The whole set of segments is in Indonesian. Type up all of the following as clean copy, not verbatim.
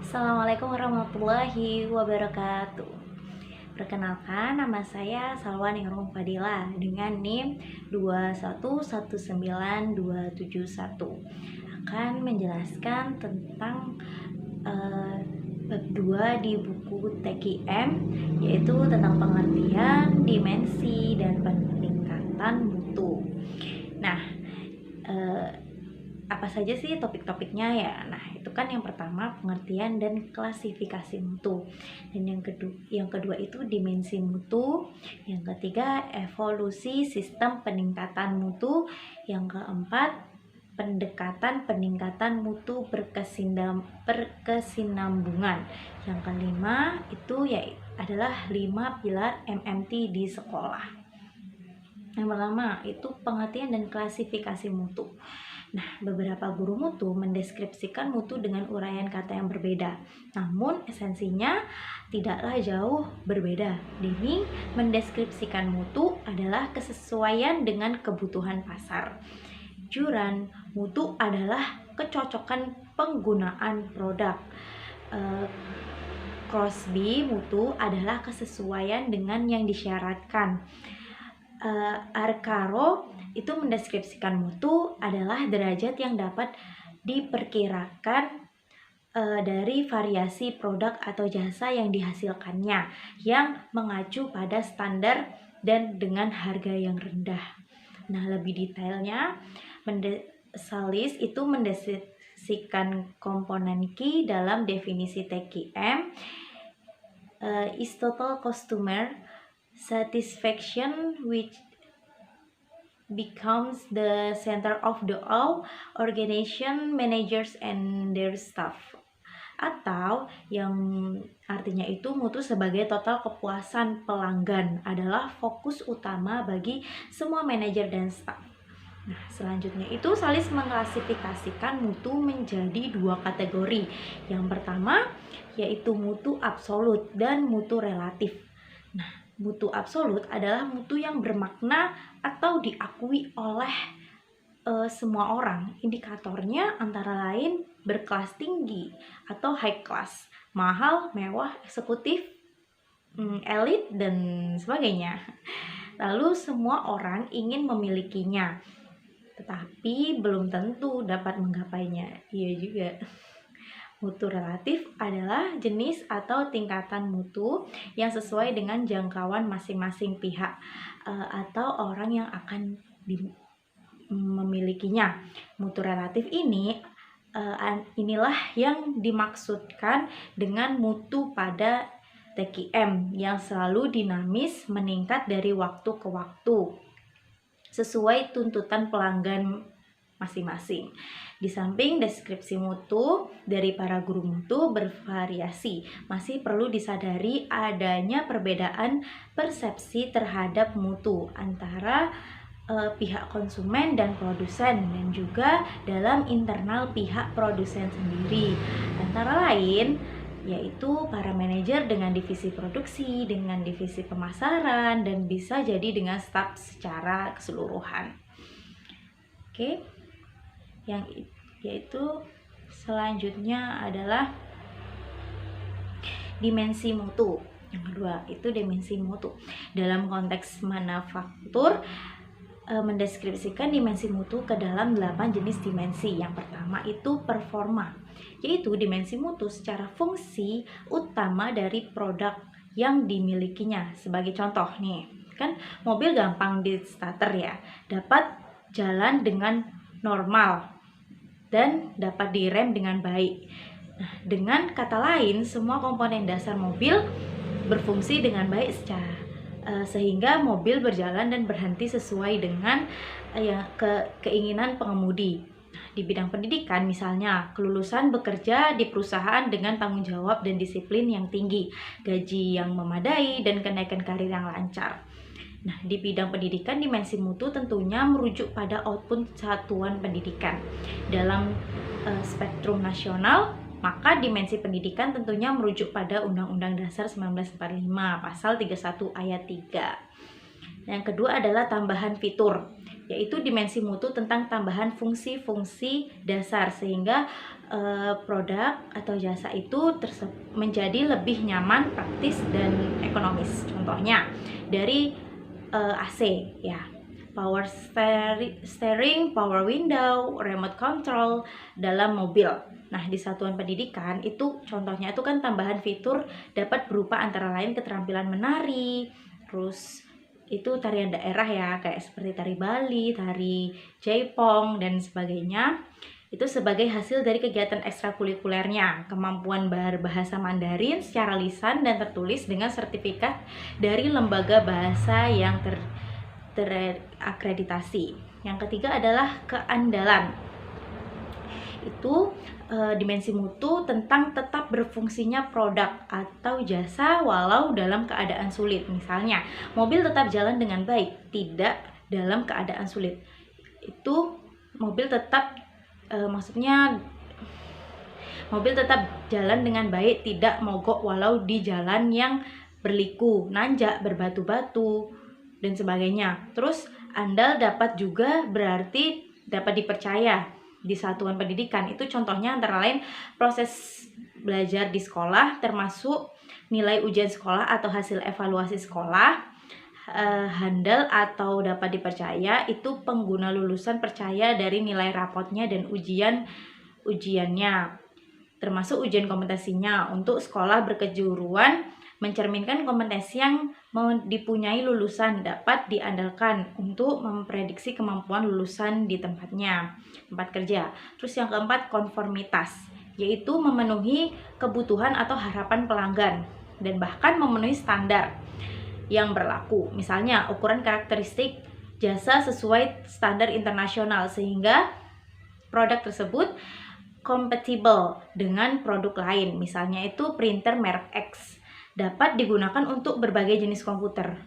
Assalamualaikum warahmatullahi wabarakatuh. Perkenalkan, nama saya Salwa Ningrum Fadila dengan NIM 2119271. Akan menjelaskan tentang bab 2 di buku TKM, yaitu tentang pengertian, dimensi, dan peningkatan mutu. Nah, apa saja sih topik-topiknya ya? Nah, itu kan yang pertama pengertian dan klasifikasi mutu. Dan yang kedua itu dimensi mutu. Yang ketiga evolusi sistem peningkatan mutu. Yang keempat pendekatan peningkatan mutu berkesinambungan. Yang kelima itu ya adalah 5 pilar MMT di sekolah. Yang pertama itu pengertian dan klasifikasi mutu. Nah, beberapa guru mutu mendeskripsikan mutu dengan uraian kata yang berbeda. Namun, esensinya tidaklah jauh berbeda. Ini mendeskripsikan mutu adalah kesesuaian dengan kebutuhan pasar. Juran mutu adalah kecocokan penggunaan produk. Crosby mutu adalah kesesuaian dengan yang disyaratkan. Arcaro itu mendeskripsikan mutu adalah derajat yang dapat diperkirakan dari variasi produk atau jasa yang dihasilkannya yang mengacu pada standar dan dengan harga yang rendah. Nah, lebih detailnya, Salis itu mendeskripsikan komponen key dalam definisi TKM is total customer satisfaction which becomes the center of the all organization managers and their staff, atau yang artinya itu mutu sebagai total kepuasan pelanggan adalah fokus utama bagi semua manajer dan staff. Nah, selanjutnya itu Salis mengklasifikasikan mutu menjadi 2 kategori. Yang pertama yaitu mutu absolut dan mutu relatif. Nah, mutu absolut adalah mutu yang bermakna atau diakui oleh semua orang. Indikatornya antara lain berkelas tinggi atau high class, mahal, mewah, eksekutif, elit, dan sebagainya. Lalu semua orang ingin memilikinya, tetapi belum tentu dapat menggapainya. Iya juga. Mutu relatif adalah jenis atau tingkatan mutu yang sesuai dengan jangkauan masing-masing pihak atau orang yang akan memilikinya. Mutu relatif inilah yang dimaksudkan dengan mutu pada TKM yang selalu dinamis, meningkat dari waktu ke waktu sesuai tuntutan pelanggan masing-masing. Di samping deskripsi mutu dari para guru mutu bervariasi, masih perlu disadari adanya perbedaan persepsi terhadap mutu antara pihak konsumen dan produsen, dan juga dalam internal pihak produsen sendiri. Antara lain yaitu para manajer dengan divisi produksi, dengan divisi pemasaran, dan bisa jadi dengan staf secara keseluruhan. Oke. Yaitu selanjutnya adalah dimensi mutu. Yang kedua itu dimensi mutu. Dalam konteks manufaktur mendeskripsikan dimensi mutu ke dalam 8 jenis dimensi. Yang pertama itu performa, yaitu dimensi mutu secara fungsi utama dari produk yang dimilikinya. Sebagai contoh nih, kan mobil gampang di starter ya, dapat jalan dengan normal dan dapat direm dengan baik. Nah, dengan kata lain, semua komponen dasar mobil berfungsi dengan baik sehingga mobil berjalan dan berhenti sesuai dengan keinginan pengemudi. Di bidang pendidikan misalnya, kelulusan bekerja di perusahaan dengan tanggung jawab dan disiplin yang tinggi, gaji yang memadai, dan kenaikan karir yang lancar. Nah, di bidang pendidikan, dimensi mutu tentunya merujuk pada output satuan pendidikan. Dalam spektrum nasional, maka dimensi pendidikan tentunya merujuk pada Undang-Undang Dasar 1945, Pasal 31 Ayat 3. Yang kedua adalah tambahan fitur. yaitu dimensi mutu tentang tambahan fungsi-fungsi dasar sehingga produk atau jasa itu menjadi lebih nyaman, praktis, dan ekonomis. Contohnya dari AC ya, power steering, power window, remote control dalam mobil. Nah, di satuan pendidikan itu contohnya itu kan tambahan fitur dapat berupa antara lain keterampilan menari, terus itu tarian daerah ya, kayak seperti tari Bali, tari Jaipong, dan sebagainya. Itu sebagai hasil dari kegiatan ekstrakurikulernya, kemampuan berbahasa Mandarin secara lisan dan tertulis dengan sertifikat dari lembaga bahasa yang terakreditasi. Yang ketiga adalah keandalan. Itu dimensi mutu tentang tetap berfungsinya produk atau jasa walau dalam keadaan sulit. Misalnya, mobil tetap jalan dengan baik, tidak dalam keadaan sulit. Itu mobil tetap mobil tetap jalan dengan baik, tidak mogok walau di jalan yang berliku, nanjak, berbatu-batu, dan sebagainya. Terus andal dapat juga berarti dapat dipercaya. Di satuan pendidikan itu contohnya antara lain proses belajar di sekolah, termasuk nilai ujian sekolah atau hasil evaluasi sekolah. Handal atau dapat dipercaya itu pengguna lulusan percaya dari nilai rapotnya dan ujiannya, termasuk ujian kompetensinya untuk sekolah berkejuruan mencerminkan kompetensi yang dipunyai lulusan dapat diandalkan untuk memprediksi kemampuan lulusan di tempat kerja. Terus yang keempat, konformitas, yaitu memenuhi kebutuhan atau harapan pelanggan dan bahkan memenuhi standar yang berlaku. Misalnya, ukuran karakteristik jasa sesuai standar internasional sehingga produk tersebut compatible dengan produk lain. Misalnya itu printer merek X dapat digunakan untuk berbagai jenis komputer.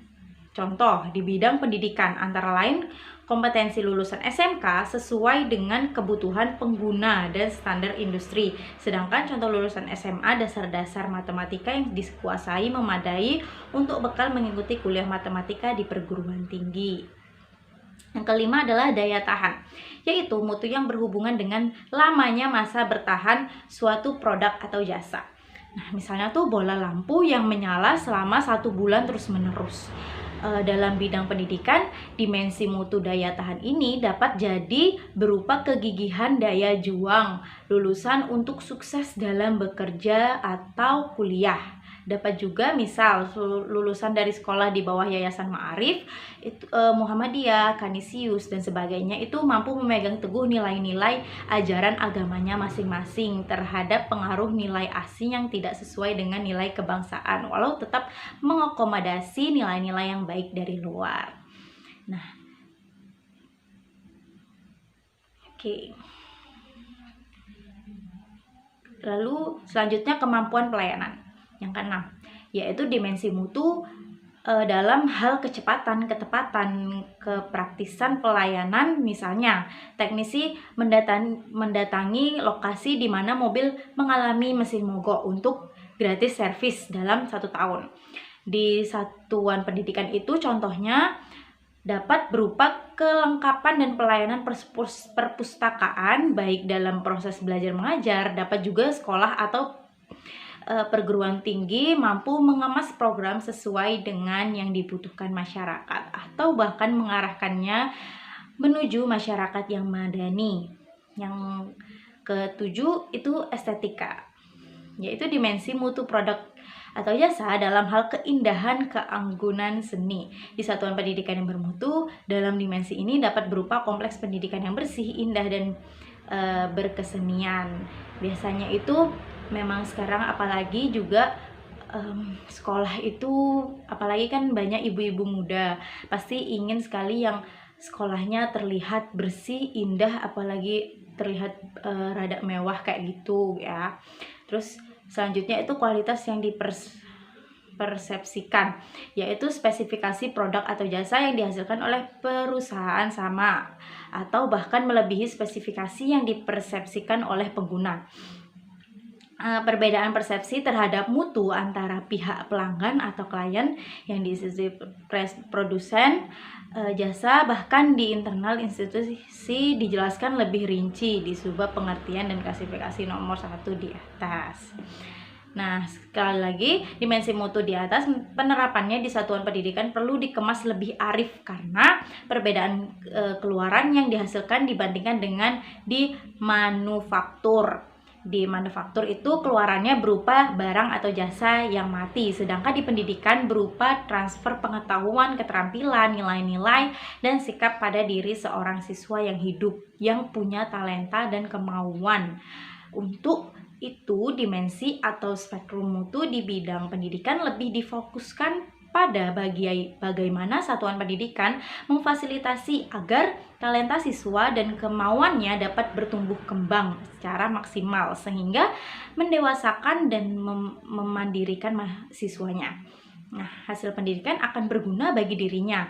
Contoh di bidang pendidikan antara lain kompetensi lulusan SMK sesuai dengan kebutuhan pengguna dan standar industri. Sedangkan contoh lulusan SMA dasar-dasar matematika yang dikuasai memadai untuk bekal mengikuti kuliah matematika di perguruan tinggi. Yang kelima adalah daya tahan, yaitu mutu yang berhubungan dengan lamanya masa bertahan suatu produk atau jasa. Nah, misalnya tuh bola lampu yang menyala selama 1 bulan terus-menerus. Dalam bidang pendidikan, dimensi mutu daya tahan ini dapat jadi berupa kegigihan daya juang lulusan untuk sukses dalam bekerja atau kuliah. Dapat juga misal lulusan dari sekolah di bawah Yayasan Ma'arif, Muhammadiyah, Kanisius, dan sebagainya itu mampu memegang teguh nilai-nilai ajaran agamanya masing-masing terhadap pengaruh nilai asing yang tidak sesuai dengan nilai kebangsaan, walau tetap mengakomodasi nilai-nilai yang baik dari luar. Nah, oke. Lalu selanjutnya kemampuan pelayanan. Yang keenam, yaitu dimensi mutu dalam hal kecepatan, ketepatan, kepraktisan pelayanan. Misalnya, teknisi mendatangi lokasi di mana mobil mengalami mesin mogok untuk gratis servis dalam 1 tahun. Di satuan pendidikan itu contohnya dapat berupa kelengkapan dan pelayanan perpustakaan baik dalam proses belajar mengajar, dapat juga sekolah atau perguruan tinggi mampu mengemas program sesuai dengan yang dibutuhkan masyarakat atau bahkan mengarahkannya menuju masyarakat yang madani. Yang ketujuh itu estetika, yaitu dimensi mutu produk atau jasa dalam hal keindahan keanggunan seni. Di satuan pendidikan yang bermutu dalam dimensi ini dapat berupa kompleks pendidikan yang bersih, indah, dan berkesenian. Biasanya itu memang sekarang apalagi juga sekolah itu, apalagi kan banyak ibu-ibu muda pasti ingin sekali yang sekolahnya terlihat bersih, indah, apalagi terlihat rada mewah kayak gitu ya. Terus selanjutnya itu kualitas yang dipersepsikan, yaitu spesifikasi produk atau jasa yang dihasilkan oleh perusahaan sama atau bahkan melebihi spesifikasi yang dipersepsikan oleh pengguna. perbedaan persepsi terhadap mutu antara pihak pelanggan atau klien yang diisi produsen jasa, bahkan di internal institusi dijelaskan lebih rinci di subbab pengertian dan klasifikasi nomor 1 di atas. Nah, sekali lagi, dimensi mutu di atas penerapannya di satuan pendidikan perlu dikemas lebih arif karena perbedaan keluaran yang dihasilkan dibandingkan dengan di manufaktur. Di manufaktur itu keluarannya berupa barang atau jasa yang mati, sedangkan di pendidikan berupa transfer pengetahuan, keterampilan, nilai-nilai, dan sikap pada diri seorang siswa yang hidup, yang punya talenta dan kemauan. Untuk itu, dimensi atau spektrum mutu di bidang pendidikan lebih difokuskan pada bagaimana satuan pendidikan memfasilitasi agar talenta siswa dan kemauannya dapat bertumbuh kembang secara maksimal sehingga mendewasakan dan memandirikan mahasiswanya. Nah, hasil pendidikan akan berguna bagi dirinya,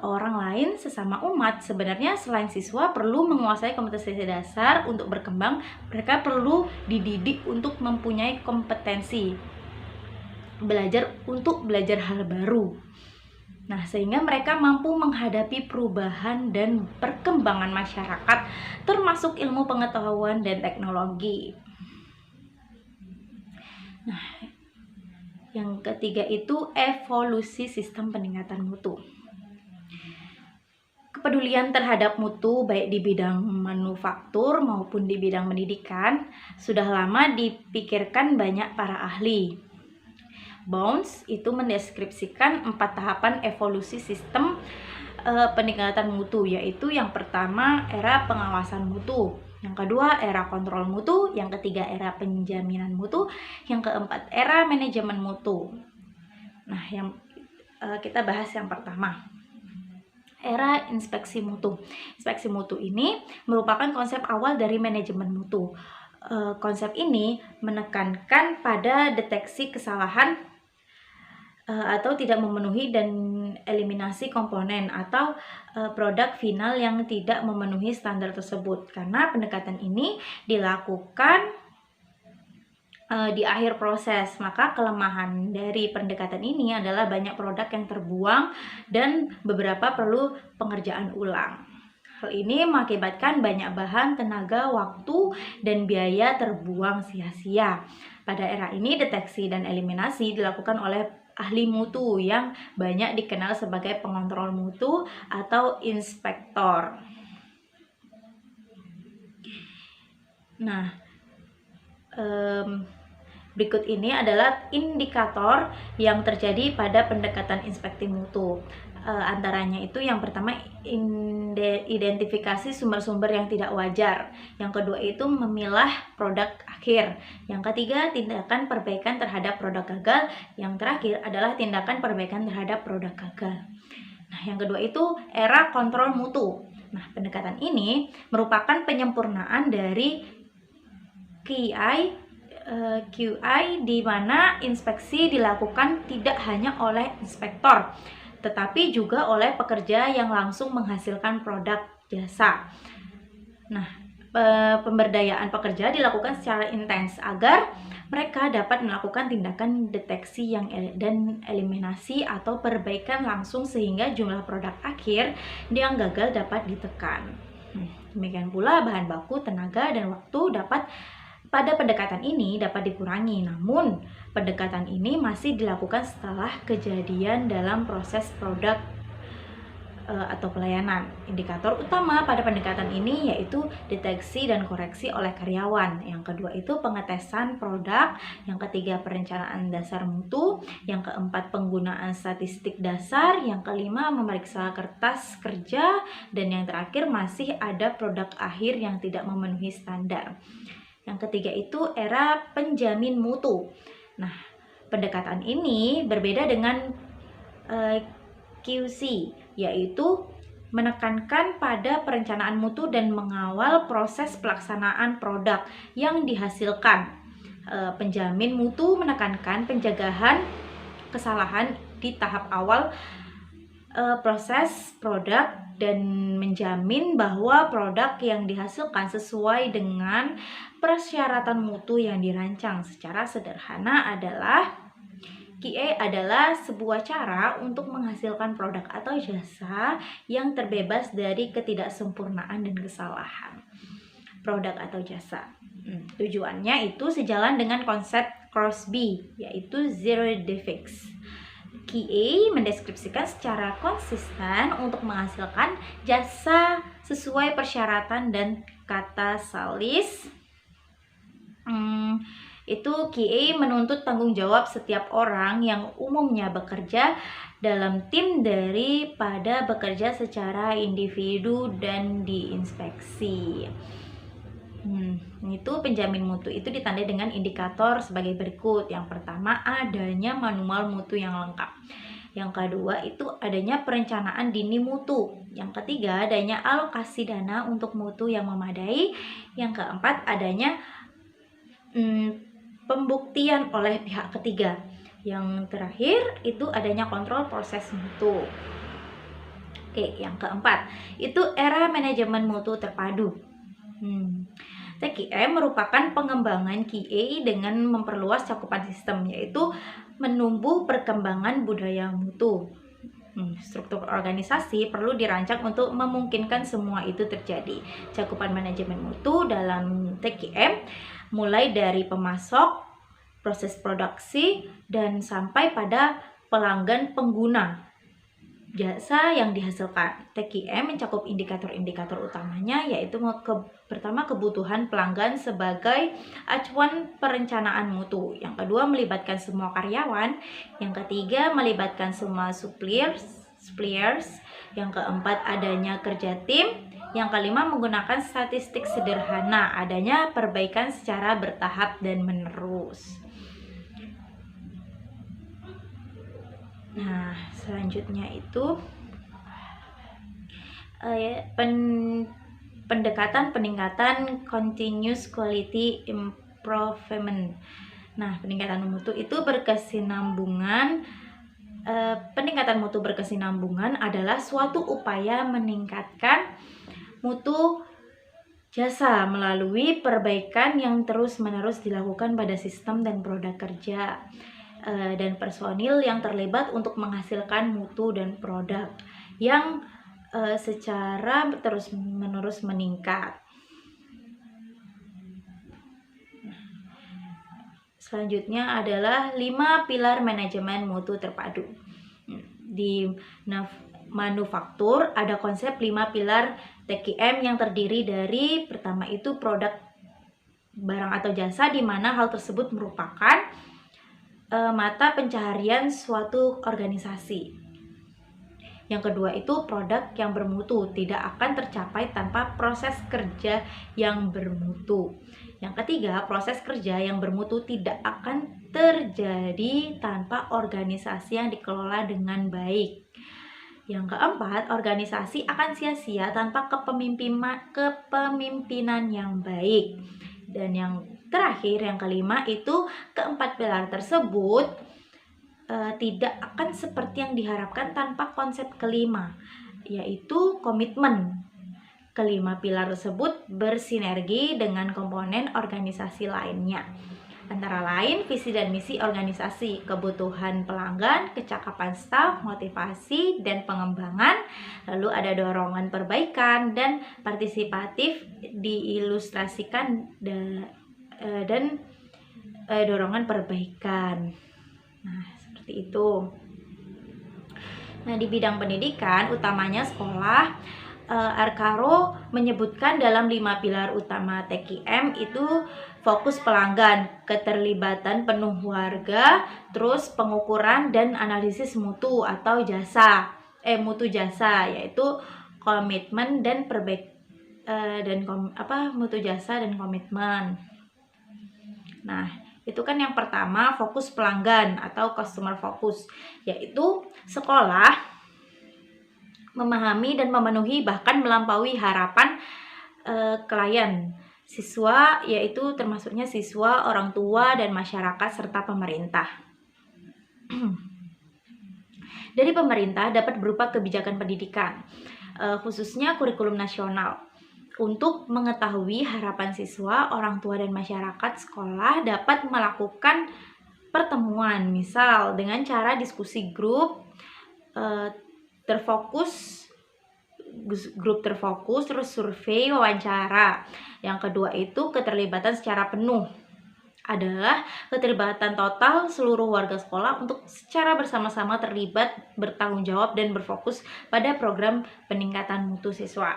orang lain, sesama umat. Sebenarnya selain siswa perlu menguasai kompetensi dasar untuk berkembang, mereka perlu dididik untuk mempunyai kompetensi belajar hal baru. Nah, sehingga mereka mampu menghadapi perubahan dan perkembangan masyarakat, termasuk ilmu pengetahuan dan teknologi. Nah, yang ketiga itu evolusi sistem peningkatan mutu. Kepedulian terhadap mutu baik di bidang manufaktur maupun di bidang pendidikan sudah lama dipikirkan banyak para ahli. Bounds itu mendeskripsikan 4 tahapan evolusi sistem peningkatan mutu, yaitu yang pertama era pengawasan mutu, yang kedua era kontrol mutu, yang ketiga era penjaminan mutu, yang keempat era manajemen mutu. Nah, yang kita bahas yang pertama, era inspeksi mutu. Inspeksi mutu ini merupakan konsep awal dari manajemen mutu. Konsep ini menekankan pada deteksi kesalahan atau tidak memenuhi dan eliminasi komponen atau produk final yang tidak memenuhi standar tersebut. Karena pendekatan ini dilakukan di akhir proses, maka kelemahan dari pendekatan ini adalah banyak produk yang terbuang dan beberapa perlu pengerjaan ulang. Hal ini mengakibatkan banyak bahan, tenaga, waktu, dan biaya terbuang sia-sia. Pada era ini, deteksi dan eliminasi dilakukan oleh ahli mutu yang banyak dikenal sebagai pengontrol mutu atau inspektor. Nah, berikut ini adalah indikator yang terjadi pada pendekatan inspeksi mutu. Antaranya itu yang pertama identifikasi sumber-sumber yang tidak wajar. Yang kedua itu memilah produk akhir. Yang ketiga tindakan perbaikan terhadap produk gagal. Yang terakhir adalah tindakan perbaikan terhadap produk gagal. Nah, yang kedua itu era kontrol mutu. Nah, pendekatan ini merupakan penyempurnaan dari QI di mana inspeksi dilakukan tidak hanya oleh inspektor, tetapi juga oleh pekerja yang langsung menghasilkan produk jasa. Nah, pemberdayaan pekerja dilakukan secara intens agar mereka dapat melakukan tindakan deteksi dan eliminasi atau perbaikan langsung sehingga jumlah produk akhir yang gagal dapat ditekan. Demikian pula bahan baku, tenaga, dan waktu pada pendekatan ini dapat dikurangi, namun pendekatan ini masih dilakukan setelah kejadian dalam proses produk atau pelayanan. Indikator utama pada pendekatan ini yaitu deteksi dan koreksi oleh karyawan. Yang kedua itu pengetesan produk. Yang ketiga perencanaan dasar mutu. Yang keempat penggunaan statistik dasar. Yang kelima memeriksa kertas kerja. Dan yang terakhir masih ada produk akhir yang tidak memenuhi standar. Yang ketiga itu era penjamin mutu. Nah, pendekatan ini berbeda dengan QC, yaitu menekankan pada perencanaan mutu dan mengawal proses pelaksanaan produk yang dihasilkan. Penjamin mutu menekankan pencegahan kesalahan di tahap awal proses produk dan menjamin bahwa produk yang dihasilkan sesuai dengan persyaratan mutu yang dirancang. Secara sederhana adalah QA adalah sebuah cara untuk menghasilkan produk atau jasa yang terbebas dari ketidaksempurnaan dan kesalahan produk atau jasa. Tujuannya itu sejalan dengan konsep Crosby, yaitu Zero Defects. QA mendeskripsikan secara konsisten untuk menghasilkan jasa sesuai persyaratan dan kata Salis. Itu QA menuntut tanggung jawab setiap orang yang umumnya bekerja dalam tim daripada bekerja secara individu dan diinspeksi. Itu penjamin mutu itu ditandai dengan indikator sebagai berikut. Yang pertama, adanya manual mutu yang lengkap. Yang kedua, itu adanya perencanaan dini mutu. Yang ketiga, adanya alokasi dana untuk mutu yang memadai. Yang keempat, adanya pembuktian oleh pihak ketiga. Yang terakhir, itu adanya kontrol proses mutu. Oke, yang keempat, itu era manajemen mutu terpadu. TQM merupakan pengembangan QA dengan memperluas cakupan sistem, yaitu menumbuh perkembangan budaya mutu. Struktur organisasi perlu dirancang untuk memungkinkan semua itu terjadi. Cakupan manajemen mutu dalam TQM mulai dari pemasok, proses produksi, dan sampai pada pelanggan pengguna jasa yang dihasilkan. TQM mencakup indikator-indikator utamanya, yaitu pertama, kebutuhan pelanggan sebagai acuan perencanaan mutu. Yang kedua, melibatkan semua karyawan. Yang ketiga, melibatkan semua suppliers. Yang keempat, adanya kerja tim. Yang kelima, menggunakan statistik sederhana. Adanya perbaikan secara bertahap dan menerus. Nah, selanjutnya itu pendekatan peningkatan continuous quality improvement. Nah, peningkatan mutu itu berkesinambungan. Peningkatan mutu berkesinambungan adalah suatu upaya meningkatkan mutu jasa melalui perbaikan yang terus-menerus dilakukan pada sistem dan produk kerja dan personil yang terlibat untuk menghasilkan mutu dan produk yang secara terus-menerus meningkat. Selanjutnya adalah 5 pilar manajemen mutu terpadu. Di manufaktur ada konsep 5 pilar TQM yang terdiri dari, pertama itu produk barang atau jasa, di mana hal tersebut merupakan mata pencaharian suatu organisasi. Yang kedua itu produk yang bermutu, tidak akan tercapai tanpa proses kerja yang bermutu. Yang ketiga, proses kerja yang bermutu tidak akan terjadi tanpa organisasi yang dikelola dengan baik. Yang keempat, organisasi akan sia-sia tanpa kepemimpinan yang baik. Dan yang terakhir, yang kelima, itu keempat pilar tersebut tidak akan seperti yang diharapkan tanpa konsep kelima, yaitu komitmen. Kelima pilar tersebut bersinergi dengan komponen organisasi lainnya, antara lain visi dan misi organisasi, kebutuhan pelanggan, kecakapan staf, motivasi dan pengembangan, lalu ada dorongan perbaikan dan partisipatif diilustrasikan dan dorongan perbaikan. Nah, seperti itu. Nah, di bidang pendidikan, utamanya sekolah, Arcaro menyebutkan dalam 5 pilar utama TQM itu fokus pelanggan, keterlibatan penuh warga, terus pengukuran dan analisis mutu atau jasa, mutu jasa, yaitu komitmen dan mutu jasa dan komitmen. Nah, itu kan yang pertama, fokus pelanggan atau customer focus, yaitu sekolah memahami dan memenuhi bahkan melampaui harapan klien siswa, yaitu termasuknya siswa, orang tua, dan masyarakat serta pemerintah. Dari pemerintah dapat berupa kebijakan pendidikan. khususnya kurikulum nasional. Untuk mengetahui harapan siswa, orang tua dan masyarakat sekolah dapat melakukan pertemuan, misal dengan cara diskusi grup terfokus, terus survei, wawancara. Yang kedua itu keterlibatan secara penuh, adalah keterlibatan total seluruh warga sekolah untuk secara bersama-sama terlibat, bertanggung jawab, dan berfokus pada program peningkatan mutu siswa.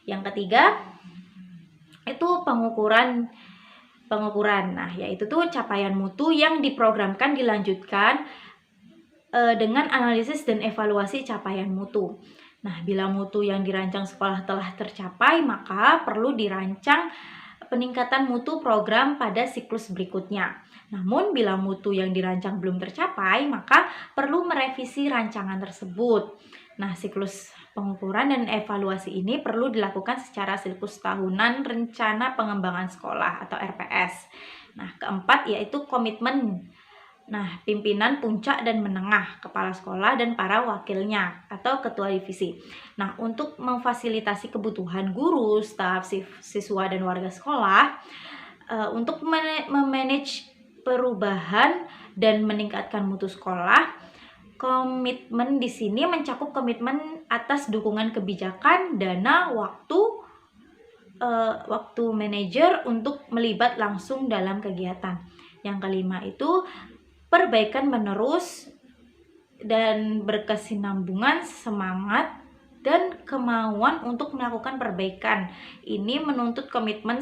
Yang ketiga itu pengukuran. Nah, yaitu tuh capaian mutu yang diprogramkan dilanjutkan dengan analisis dan evaluasi capaian mutu. Nah, bila mutu yang dirancang sekolah telah tercapai, maka perlu dirancang peningkatan mutu program pada siklus berikutnya. Namun, bila mutu yang dirancang belum tercapai, maka perlu merevisi rancangan tersebut. Nah, siklus pengukuran dan evaluasi ini perlu dilakukan secara siklus tahunan rencana pengembangan sekolah atau RPS. Nah, keempat yaitu komitmen. Nah, pimpinan puncak dan menengah, kepala sekolah dan para wakilnya atau ketua divisi. Nah, untuk memfasilitasi kebutuhan guru, staf, siswa dan warga sekolah untuk memanage perubahan dan meningkatkan mutu sekolah, komitmen di sini mencakup komitmen atas dukungan kebijakan, dana, waktu manajer untuk melibat langsung dalam kegiatan. Yang kelima itu perbaikan menerus dan berkesinambungan, semangat dan kemauan untuk melakukan perbaikan. Ini menuntut komitmen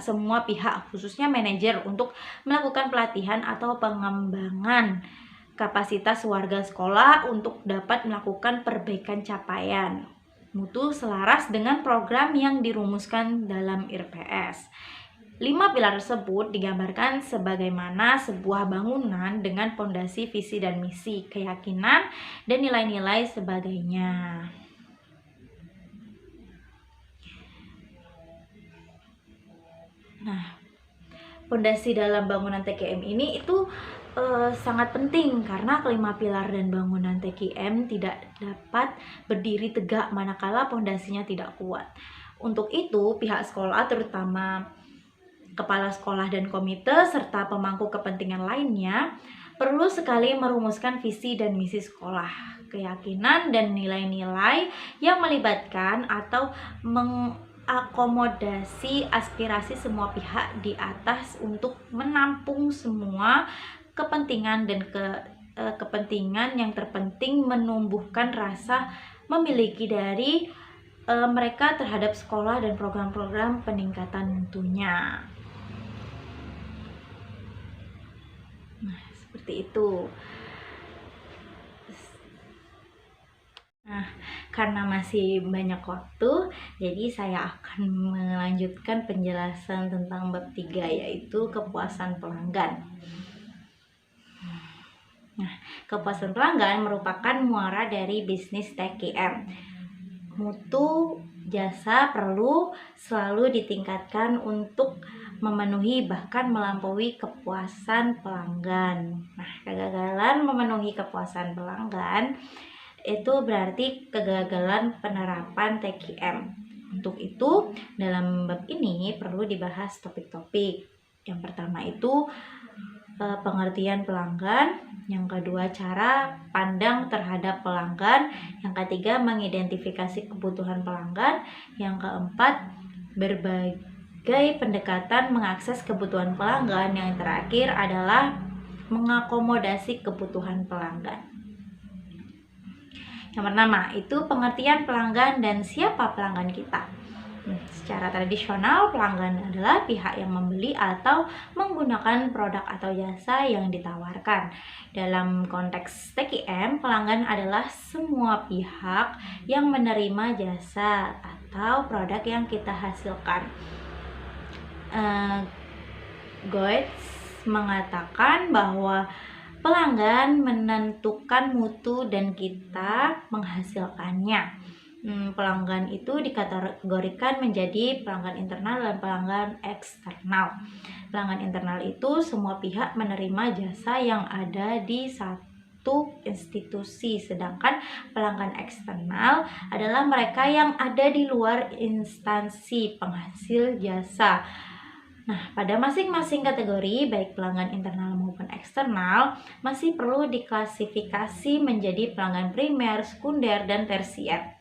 semua pihak, khususnya manajer, untuk melakukan pelatihan atau pengembangan kapasitas warga sekolah untuk dapat melakukan perbaikan capaian mutu selaras dengan program yang dirumuskan dalam RPS. 5 pilar tersebut digambarkan sebagaimana sebuah bangunan dengan fondasi, visi dan misi, keyakinan, dan nilai-nilai sebagainya. Nah, fondasi dalam bangunan TKM ini itu sangat penting karena kelima pilar dan bangunan TKM tidak dapat berdiri tegak manakala fondasinya tidak kuat. Untuk itu, pihak sekolah terutama kepala sekolah dan komite serta pemangku kepentingan lainnya perlu sekali merumuskan visi dan misi sekolah, keyakinan dan nilai-nilai yang melibatkan atau mengakomodasi aspirasi semua pihak di atas untuk menampung semua kepentingan dan kepentingan yang terpenting menumbuhkan rasa memiliki dari mereka terhadap sekolah dan program-program peningkatan mutunya. Nah, seperti itu. Nah, karena masih banyak waktu, jadi saya akan melanjutkan penjelasan tentang bab 3, yaitu kepuasan pelanggan. Nah, kepuasan pelanggan merupakan muara dari bisnis TKM. Mutu jasa perlu selalu ditingkatkan untuk memenuhi bahkan melampaui kepuasan pelanggan. Nah, kegagalan memenuhi kepuasan pelanggan itu berarti kegagalan penerapan TKM. Untuk itu, dalam bab ini perlu dibahas topik-topik. Yang pertama itu pengertian pelanggan, yang kedua cara pandang terhadap pelanggan, yang ketiga mengidentifikasi kebutuhan pelanggan, yang keempat berbagai pendekatan mengakses kebutuhan pelanggan, yang terakhir adalah mengakomodasi kebutuhan pelanggan. Yang pertama itu pengertian pelanggan dan siapa pelanggan kita. Secara tradisional, pelanggan adalah pihak yang membeli atau menggunakan produk atau jasa yang ditawarkan. Dalam konteks TKM, pelanggan adalah semua pihak yang menerima jasa atau produk yang kita hasilkan. Goetz mengatakan bahwa pelanggan menentukan mutu dan kita menghasilkannya. Pelanggan itu dikategorikan menjadi pelanggan internal dan pelanggan eksternal. Pelanggan internal itu semua pihak menerima jasa yang ada di suatu institusi, sedangkan pelanggan eksternal adalah mereka yang ada di luar instansi penghasil jasa. Nah, pada masing-masing kategori, baik pelanggan internal maupun eksternal, masih perlu diklasifikasi menjadi pelanggan primer, sekunder, dan tersier.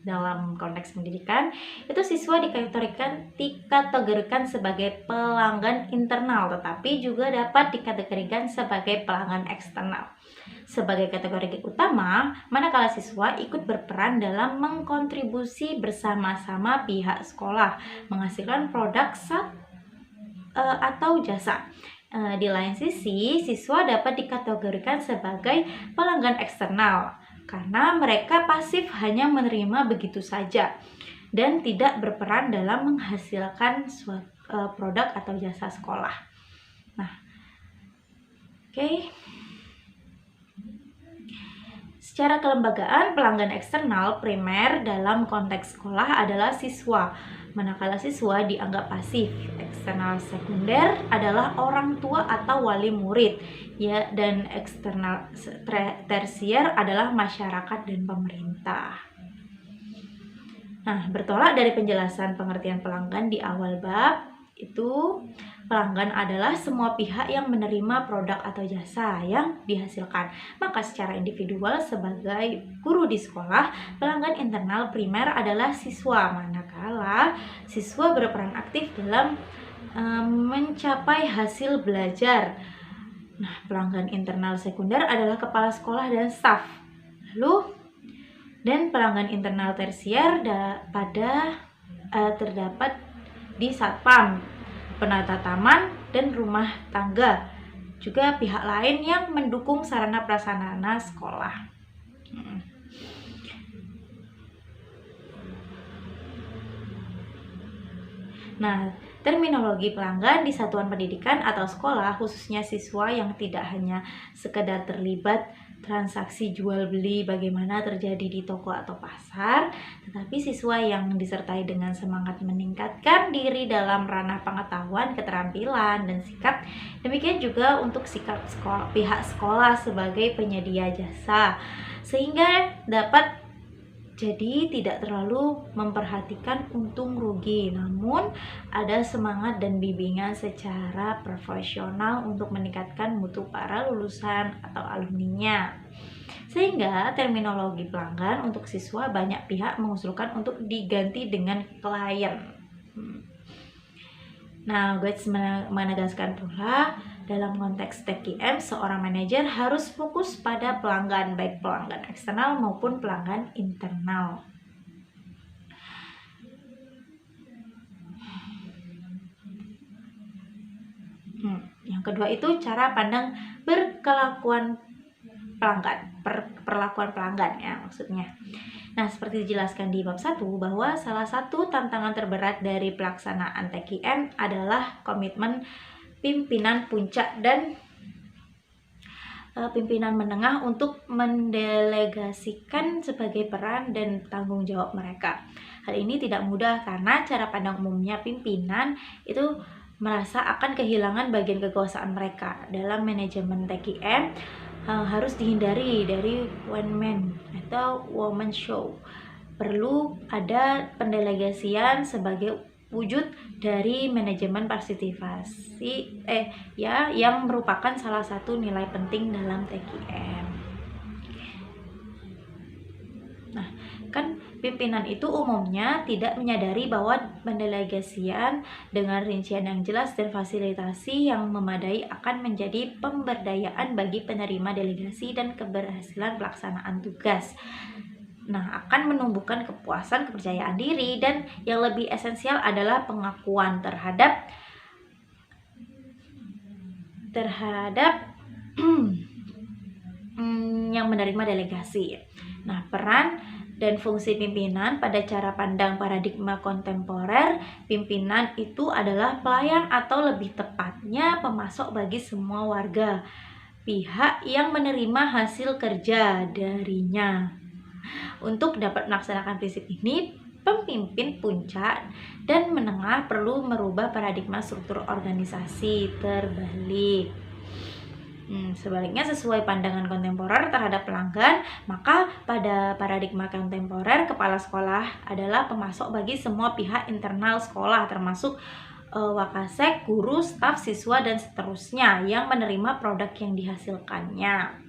Dalam konteks pendidikan, itu siswa dikategorikan sebagai pelanggan internal, tetapi juga dapat dikategorikan sebagai pelanggan eksternal. Sebagai kategori utama, manakala siswa ikut berperan dalam mengkontribusi bersama-sama pihak sekolah, menghasilkan produk atau jasa. Di lain sisi, siswa dapat dikategorikan sebagai pelanggan eksternal, karena mereka pasif hanya menerima begitu saja dan tidak berperan dalam menghasilkan produk atau jasa sekolah. Nah, secara kelembagaan, pelanggan eksternal primer dalam konteks sekolah adalah siswa, manakala siswa dianggap pasif. Eksternal sekunder adalah orang tua atau wali murid, dan eksternal tersier adalah masyarakat dan pemerintah. Nah, bertolak dari penjelasan pengertian pelanggan di awal bab, itu pelanggan adalah semua pihak yang menerima produk atau jasa yang dihasilkan. Maka secara individual sebagai guru di sekolah, pelanggan internal primer adalah siswa, manakala siswa berperan aktif dalam mencapai hasil belajar. Nah, pelanggan internal sekunder adalah kepala sekolah dan staf. Dan pelanggan internal tersier terdapat di satpam, penata taman, dan rumah tangga. Juga pihak lain yang mendukung sarana prasarana sekolah. Nah, terminologi pelanggan di satuan pendidikan atau sekolah, khususnya siswa yang tidak hanya sekedar terlibat transaksi jual beli bagaimana terjadi di toko atau pasar, tetapi siswa yang disertai dengan semangat meningkatkan diri dalam ranah pengetahuan, keterampilan, dan sikap. Demikian juga untuk sikap pihak sekolah sebagai penyedia jasa, sehingga dapat jadi tidak terlalu memperhatikan untung rugi, namun ada semangat dan bimbingan secara profesional untuk meningkatkan mutu para lulusan atau alumninya. Sehingga terminologi pelanggan untuk siswa banyak pihak mengusulkan untuk diganti dengan klien. Nah, Guides menegaskan pula dalam konteks TKM, seorang manajer harus fokus pada pelanggan, baik pelanggan eksternal maupun pelanggan internal. Yang kedua itu cara pandang berkelakuan pelanggan, perlakuan pelanggan ya maksudnya. Nah, seperti dijelaskan di bab 1 bahwa salah satu tantangan terberat dari pelaksanaan TKM adalah komitmen pimpinan puncak dan pimpinan menengah untuk mendelegasikan sebagai peran dan tanggung jawab mereka. Hal ini tidak mudah karena cara pandang umumnya pimpinan itu merasa akan kehilangan bagian kekuasaan mereka. Dalam manajemen TKM harus dihindari dari one man atau woman show. Perlu ada pendelegasian sebagai wujud dari manajemen partisipasi yang merupakan salah satu nilai penting dalam TKM. Nah, kan pimpinan itu umumnya tidak menyadari bahwa pendelegasian dengan rincian yang jelas dan fasilitasi yang memadai akan menjadi pemberdayaan bagi penerima delegasi dan keberhasilan pelaksanaan tugas. Nah, akan menumbuhkan kepuasan, kepercayaan diri, dan yang lebih esensial adalah pengakuan terhadap yang menerima delegasi. Nah, peran dan fungsi pimpinan pada cara pandang paradigma kontemporer, pimpinan itu adalah pelayan atau lebih tepatnya pemasok bagi semua warga, pihak yang menerima hasil kerja darinya. Untuk dapat melaksanakan prinsip ini, pemimpin puncak dan menengah perlu merubah paradigma struktur organisasi terbalik. Sebaliknya, sesuai pandangan kontemporer terhadap pelanggan, maka pada paradigma kontemporer, kepala sekolah adalah pemasok bagi semua pihak internal sekolah, termasuk wakasek, guru, staf, siswa, dan seterusnya yang menerima produk yang dihasilkannya.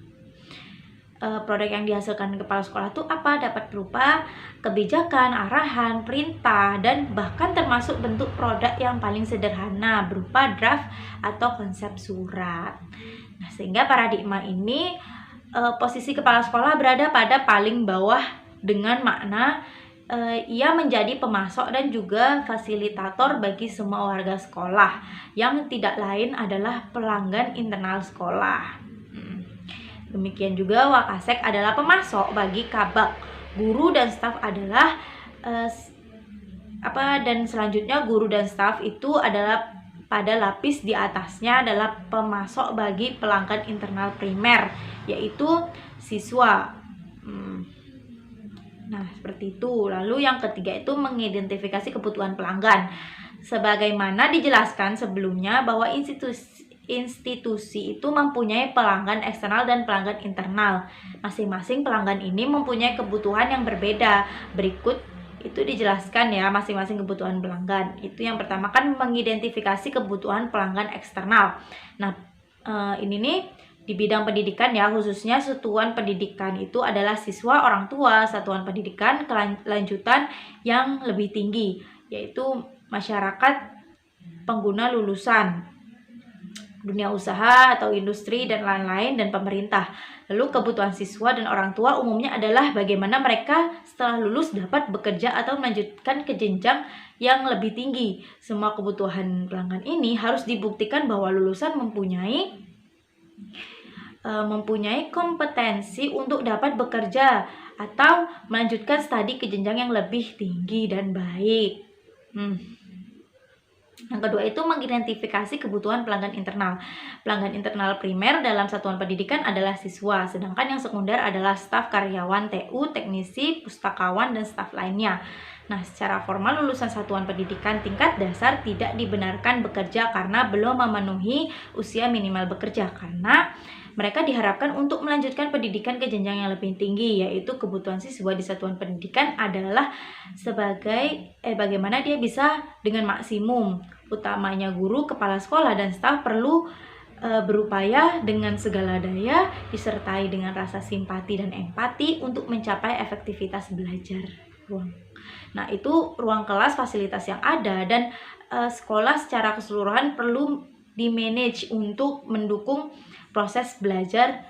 Produk yang dihasilkan kepala sekolah itu apa? Dapat berupa kebijakan, arahan, perintah, dan bahkan termasuk bentuk produk yang paling sederhana berupa draft atau konsep surat. Nah, sehingga paradigma ini posisi kepala sekolah berada pada paling bawah dengan makna ia menjadi pemasok dan juga fasilitator bagi semua warga sekolah yang tidak lain adalah pelanggan internal sekolah. Demikian juga wakasek adalah pemasok bagi kabak, guru dan staf adalah dan selanjutnya guru dan staf itu adalah pada lapis di atasnya adalah pemasok bagi pelanggan internal primer, yaitu siswa. Nah, seperti itu. Lalu yang ketiga itu mengidentifikasi kebutuhan pelanggan. Sebagaimana dijelaskan sebelumnya bahwa institusi itu mempunyai pelanggan eksternal dan pelanggan internal. Masing-masing pelanggan ini mempunyai kebutuhan yang berbeda. Berikut itu dijelaskan ya masing-masing kebutuhan pelanggan. Itu yang pertama kan mengidentifikasi kebutuhan pelanggan eksternal. Nah, ini nih di bidang pendidikan ya, khususnya satuan pendidikan itu adalah siswa, orang tua, satuan pendidikan kelanjutan yang lebih tinggi, yaitu masyarakat pengguna lulusan, dunia usaha atau industri dan lain-lain, dan pemerintah. Lalu kebutuhan siswa dan orang tua umumnya adalah bagaimana mereka setelah lulus dapat bekerja atau melanjutkan ke jenjang yang lebih tinggi. Semua kebutuhan pelanggan ini harus dibuktikan bahwa lulusan mempunyai kompetensi untuk dapat bekerja atau melanjutkan studi ke jenjang yang lebih tinggi dan baik. Yang kedua itu mengidentifikasi kebutuhan pelanggan internal. Pelanggan internal primer dalam satuan pendidikan adalah siswa, sedangkan yang sekunder adalah staf, karyawan TU, teknisi, pustakawan, dan staf lainnya. Nah, secara formal lulusan satuan pendidikan tingkat dasar tidak dibenarkan bekerja karena belum memenuhi usia minimal bekerja, karena mereka diharapkan untuk melanjutkan pendidikan ke jenjang yang lebih tinggi, yaitu kebutuhan siswa di satuan pendidikan adalah sebagai bagaimana dia bisa dengan maksimum. Utamanya guru, kepala sekolah, dan staf perlu berupaya dengan segala daya disertai dengan rasa simpati dan empati untuk mencapai efektivitas belajar. Nah, itu ruang kelas, fasilitas yang ada, dan sekolah secara keseluruhan perlu di-manage untuk mendukung proses belajar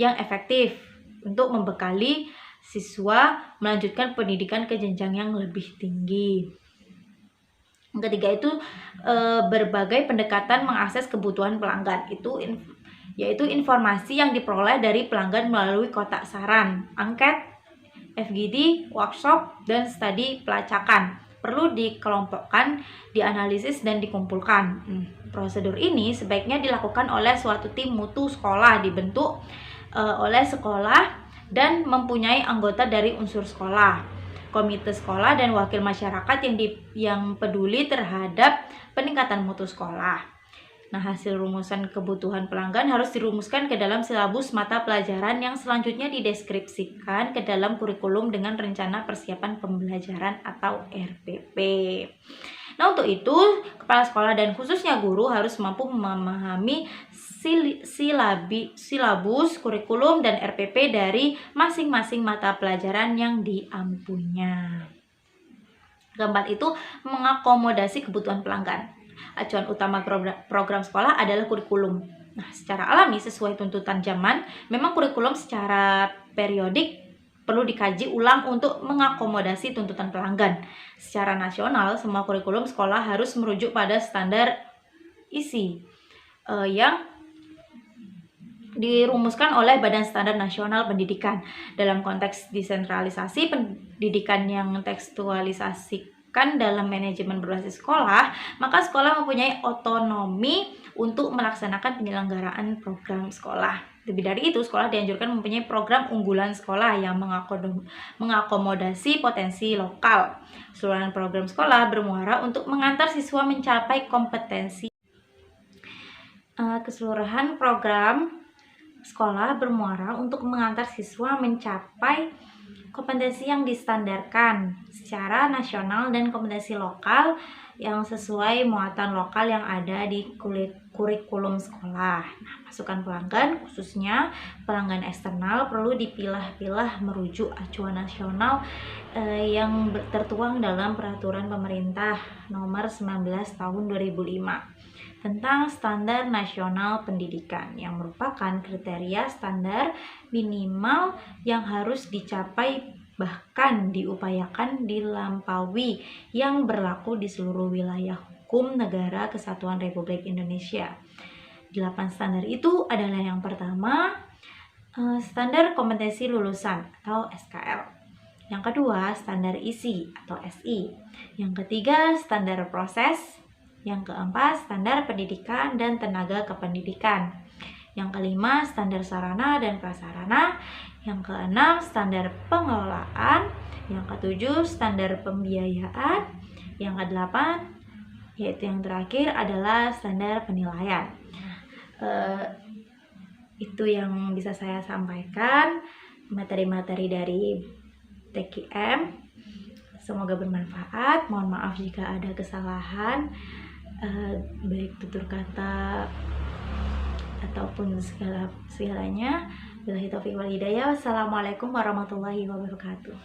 yang efektif untuk membekali siswa melanjutkan pendidikan ke jenjang yang lebih tinggi. Yang ketiga itu berbagai pendekatan mengakses kebutuhan pelanggan, yaitu informasi yang diperoleh dari pelanggan melalui kotak saran, angket, FGD, workshop, dan studi pelacakan. Perlu dikelompokkan, dianalisis, dan dikumpulkan. Prosedur ini sebaiknya dilakukan oleh suatu tim mutu sekolah dibentuk oleh sekolah dan mempunyai anggota dari unsur sekolah, komite sekolah, dan wakil masyarakat yang peduli terhadap peningkatan mutu sekolah. Nah, hasil rumusan kebutuhan pelanggan harus dirumuskan ke dalam silabus mata pelajaran yang selanjutnya dideskripsikan ke dalam kurikulum dengan rencana persiapan pembelajaran atau RPP. Nah, untuk itu, kepala sekolah dan khususnya guru harus mampu memahami silabus, kurikulum, dan RPP dari masing-masing mata pelajaran yang diampunya. Keempat itu mengakomodasi kebutuhan pelanggan. Acuan utama program sekolah adalah kurikulum. Nah, secara alami sesuai tuntutan zaman, memang kurikulum secara periodik perlu dikaji ulang untuk mengakomodasi tuntutan pelanggan. Secara nasional, semua kurikulum sekolah harus merujuk pada standar isi yang dirumuskan oleh Badan Standar Nasional Pendidikan. Dalam konteks desentralisasi pendidikan yang tekstualisasikan dalam manajemen berbasis sekolah, maka sekolah mempunyai otonomi untuk melaksanakan penyelenggaraan program sekolah. Lebih dari itu, sekolah dianjurkan mempunyai program unggulan sekolah yang mengakomodasi potensi lokal. Keseluruhan program sekolah bermuara untuk mengantar siswa mencapai kompetensi keseluruhan program sekolah bermuara untuk mengantar siswa mencapai kompetensi yang distandarkan secara nasional dan kompetensi lokal yang sesuai muatan lokal yang ada di kurikulum sekolah. Nah, masukan pelanggan, khususnya pelanggan eksternal, perlu dipilah-pilah merujuk acuan nasional yang tertuang dalam Peraturan Pemerintah Nomor 19 Tahun 2005 tentang Standar Nasional Pendidikan yang merupakan kriteria standar minimal yang harus dicapai bahkan diupayakan dilampaui yang berlaku di seluruh wilayah hukum negara Kesatuan Republik Indonesia. 8 standar itu adalah yang pertama, standar kompetensi lulusan atau SKL. Yang kedua, standar isi atau SI. Yang ketiga, standar proses. Yang keempat, standar pendidikan dan tenaga kependidikan. Yang kelima, standar sarana dan prasarana. Yang keenam, standar pengelolaan. Yang ketujuh, standar pembiayaan. Yang kedelapan, yaitu yang terakhir adalah standar penilaian. Itu yang bisa saya sampaikan, materi-materi dari TKM. Semoga bermanfaat. Mohon maaf jika ada kesalahan, baik tutur kata ataupun segalanya. Billahi taufiq wal hidayah. Wassalamualaikum warahmatullahi wabarakatuh.